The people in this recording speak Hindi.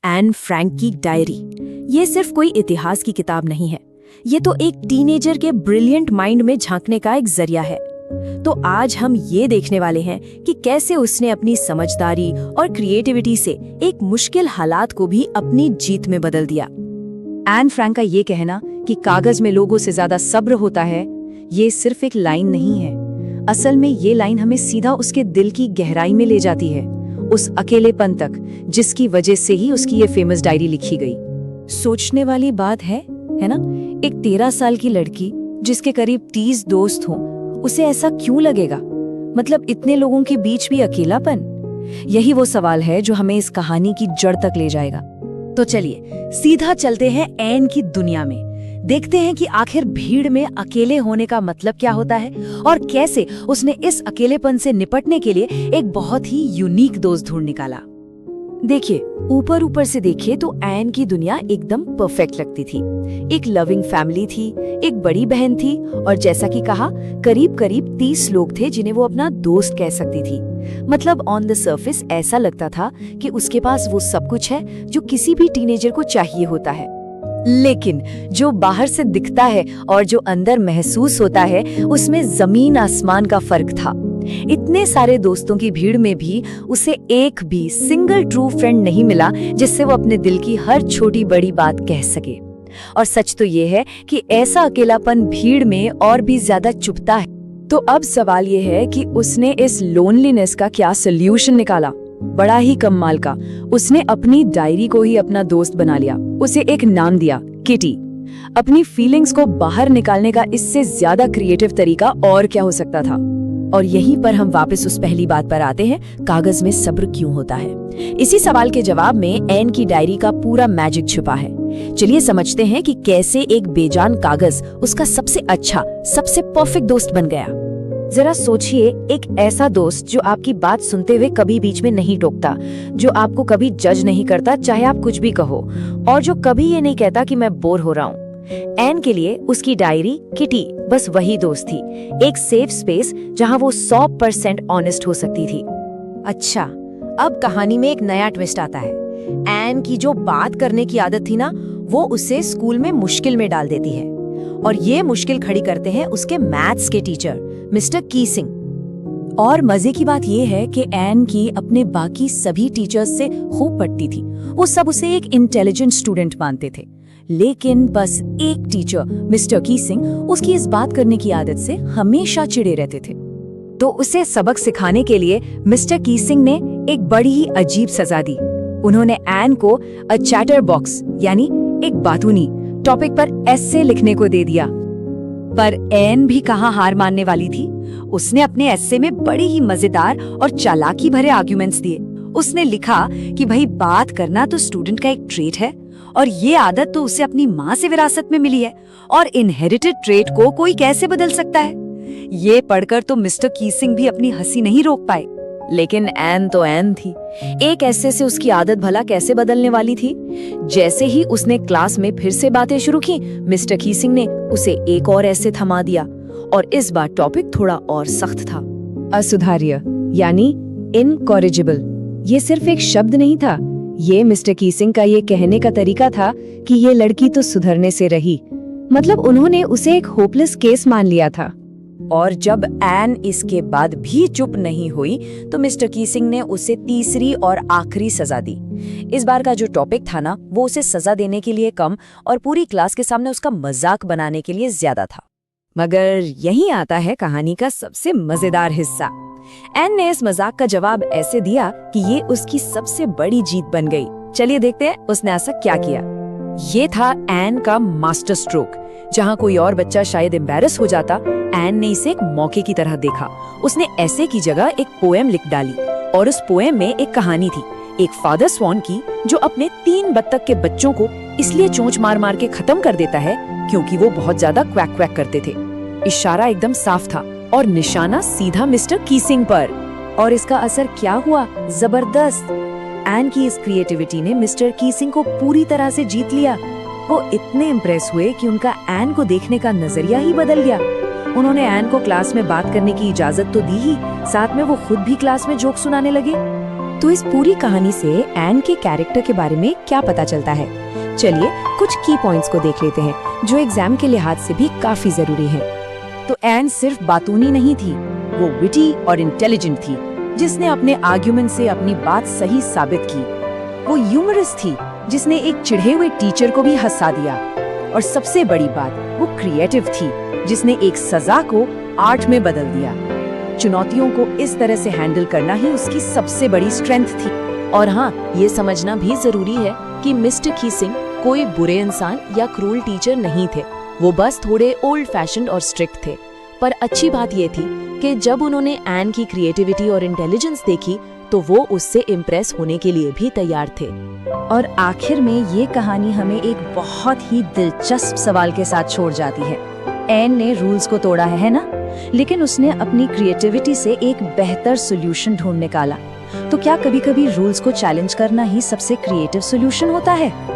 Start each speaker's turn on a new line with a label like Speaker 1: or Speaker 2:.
Speaker 1: एन फ्रैंक की डायरी। ये सिर्फ कोई इतिहास की किताब नहीं है, ये तो एक टीनेजर के ब्रिलियंट माइंड में झांकने का एक जरिया है। तो आज हम ये देखने वाले हैं कि कैसे उसने अपनी समझदारी और क्रिएटिविटी से एक मुश्किल हालात को भी अपनी जीत में बदल दिया।
Speaker 2: एन फ्रैंक का ये कहना कि कागज में लोगों से ज्यादा सब्र होता है, ये सिर्फ एक लाइन नहीं है। असल में ये लाइन हमें सीधा उसके दिल की गहराई में ले जाती है, उस अकेलेपन तक जिसकी वजह से ही उसकी ये फेमस डायरी लिखी गई।
Speaker 1: सोचने वाली बात है ना? एक 13 साल की लड़की जिसके करीब 30 दोस्त हों, उसे ऐसा क्यों लगेगा? मतलब इतने लोगों के बीच भी अकेलापन? यही वो सवाल है जो हमें इस कहानी की जड़ तक ले जाएगा। तो चलिए सीधा चलते हैं एन की दुनिया में, देखते हैं कि आखिर भीड़ में अकेले होने का मतलब क्या होता है और कैसे उसने इस अकेलेपन से निपटने के लिए एक बहुत ही यूनिक दोस्त ढूंढ निकाला। देखिए, ऊपर से देखे तो एन की दुनिया एकदम परफेक्ट लगती थी। एक लविंग फैमिली थी, एक बड़ी बहन थी और जैसा कि कहा, करीब 30 लोग थे जिन्हें वो अपना दोस्त कह सकती थी। मतलब ऑन द सरफेस ऐसा लगता था कि उसके पास वो सब कुछ है जो किसी भी टीनेजर को चाहिए होता है। लेकिन जो बाहर से दिखता है और जो अंदर महसूस होता है, उसमें जमीन आसमान का फर्क था। इतने सारे दोस्तों की भीड़ में भी उसे एक भी सिंगल ट्रू फ्रेंड नहीं मिला जिससे वो अपने दिल की हर छोटी बड़ी बात कह सके। और सच तो ये है कि ऐसा अकेलापन भीड़ में और भी ज्यादा चुभता है। तो अब सवाल ये है कि उसने इस लोनलीनेस का क्या सोल्यूशन निकाला? बड़ा ही कमाल का, उसने अपनी डायरी को ही अपना दोस्त बना लिया। उसे एक नाम दिया, किटी। अपनी फीलिंग्स को बाहर निकालने का इससे ज्यादा क्रिएटिव तरीका और क्या हो सकता था? और यहीं पर हम वापस उस पहली बात पर आते हैं, कागज में सब्र क्यों होता है? इसी सवाल के जवाब में एन की डायरी का पूरा मैजिक छुपा है। चलिए समझते हैं कि कैसे एक बेजान कागज उसका सबसे अच्छा, सबसे परफेक्ट दोस्त बन गया। जरा सोचिए, एक ऐसा दोस्त जो आपकी बात सुनते हुए कभी बीच में नहीं टोकता, जो आपको कभी जज नहीं करता चाहे आप कुछ भी कहो, और जो कभी ये नहीं कहता कि मैं बोर हो रहा हूँ। एन के लिए उसकी डायरी, किटी, बस वही दोस्त थी, एक सेफ स्पेस जहां वो 100% ऑनेस्ट हो सकती थी। अच्छा, अब कहानी में एक नया ट्विस्ट आता है। एन की जो बात करने की आदत थी ना, वो उसे स्कूल में मुश्किल में डाल देती है, और ये मुश्किल खड़ी करते हैं उसके मैथ्स के टीचर मिस्टर कीसिंग। और मजे की बात ये है कि एन की अपने बाकी सभी टीचर्स से खूब पटती थी। वो सब उसे एक इंटेलिजेंट स्टूडेंट मानते थे, लेकिन बस एक टीचर मिस्टर कीसिंग उसकी इस बात करने की आदत से हमेशा चिढ़े रहते थे। तो उसे सबक सिखाने के लिए मिस्टर कीसिंग ने एक बड़ी ही अजीब सजा दी। उन्होंने एन को अ चैटर बॉक्स यानी एक बातूनी टॉपिक पर एस्से लिखने को दे दिया। पर एन भी कहाँ हार मानने वाली थी। उसने अपने एस्से में बड़ी ही मजेदार और चालाकी भरे आर्ग्यूमेंट्स दिए। उसने लिखा कि भाई, बात करना तो स्टूडेंट का एक ट्रेट है और ये आदत तो उसे अपनी माँ से विरासत में मिली है, और इनहेरिटेड ट्रेट को कोई कैसे बदल सकता है? ये पढ़कर तो मिस्टर कीसिंग भी अपनी हंसी नहीं रोक पाए। लेकिन एन तो एन थी, एक ऐसे से उसकी आदत भला कैसे बदलने वाली थी? जैसे ही उसने क्लास में फिर से बातें शुरू की, मिस्टर कीसिंग ने उसे एक और ऐसे थमा दिया, और इस बार टॉपिक थोड़ा और सख्त था। असुधार्य यानी इनकॉरिजिबल। ये सिर्फ एक शब्द नहीं था, ये मिस्टर कीसिंग का ये कहने का तरीका था कि ये लड़की तो सुधरने से रही। मतलब उन्होंने उसे एक होपलेस केस मान लिया था। और जब एन इसके बाद भी चुप नहीं हुई, तो मिस्टर कीसिंग ने उसे तीसरी और आखिरी सजा दी। इस बार का जो टॉपिक था ना, वो उसे सजा देने के लिए कम और पूरी क्लास के सामने उसका मजाक बनाने के लिए ज्यादा था। मगर यहीं आता है कहानी का सबसे मजेदार हिस्सा। एन ने इस मजाक का जवाब ऐसे दिया कि ये उसकी सबसे बड़ी जीत बन गई। चलिए देखते हैं उसने ऐसा क्या किया। ये था एन का मास्टर स्ट्रोक। जहां कोई और बच्चा शायद एम्बैरस हो जाता, एन ने इसे एक मौके की तरह देखा। उसने ऐसे की जगह एक पोएम लिख डाली, और उस पोएम में एक कहानी थी, एक फादर स्वॉन की जो अपने 3 बत्तख के बच्चों को इसलिए चोंच मार मार के खत्म कर देता है क्योंकि वो बहुत ज्यादा क्वैक क्वैक करते थे। इशारा एकदम साफ था और निशाना सीधा मिस्टर कीसिंग पर। और इसका असर क्या हुआ? जबरदस्त। एन की इस क्रिएटिविटी ने मिस्टर कीसिंग को पूरी तरह से जीत लिया। वो इतने इम्प्रेस हुए कि उनका एन को देखने का नजरिया ही बदल गया। उन्होंने एन को क्लास में बात करने की इजाजत तो दी ही, साथ में वो खुद भी क्लास में जोक सुनाने लगे। तो इस पूरी कहानी से एन के कैरेक्टर के बारे में क्या पता चलता है? चलिए कुछ की पॉइंट्स को देख लेते हैं जो एग्जाम के लिहाज से भी काफी जरूरी है।
Speaker 2: तो एन सिर्फ बातूनी नहीं थी, वो विटी और इंटेलिजेंट थी, जिसने अपने आर्ग्यूमेंट से अपनी बात सही साबित की। वो ह्यूमरस थी, जिसने एक चिढ़े हुए टीचर को भी हंसा दिया। और सबसे बड़ी बात, वो क्रिएटिव थी, जिसने एक सजा को आर्ट में बदल दिया। चुनौतियों को इस तरह से हैंडल करना ही उसकी सबसे बड़ी स्ट्रेंथ थी।
Speaker 1: और हाँ, ये समझना भी जरूरी है कि मिस्टर कीसिंग कोई बुरे इंसान या क्रूल टीचर नहीं थे। वो बस थोड़े ओल्ड फैशन्ड और स्ट्रिक्ट थे। पर अच्छी बात ये थी कि जब उन्होंने एन की क्रिएटिविटी और इंटेलिजेंस देखी तो वो उससे इम्प्रेस होने के लिए भी तैयार थे।
Speaker 2: और आखिर में ये कहानी हमें एक बहुत ही दिलचस्प सवाल के साथ छोड़ जाती है। एन ने रूल्स को तोड़ा है ना, लेकिन उसने अपनी क्रिएटिविटी से एक बेहतर सॉल्यूशन ढूंढ निकाला। तो क्या कभी-कभी रूल्स को चैलेंज करना ही सबसे क्रिएटिव सॉल्यूशन होता है?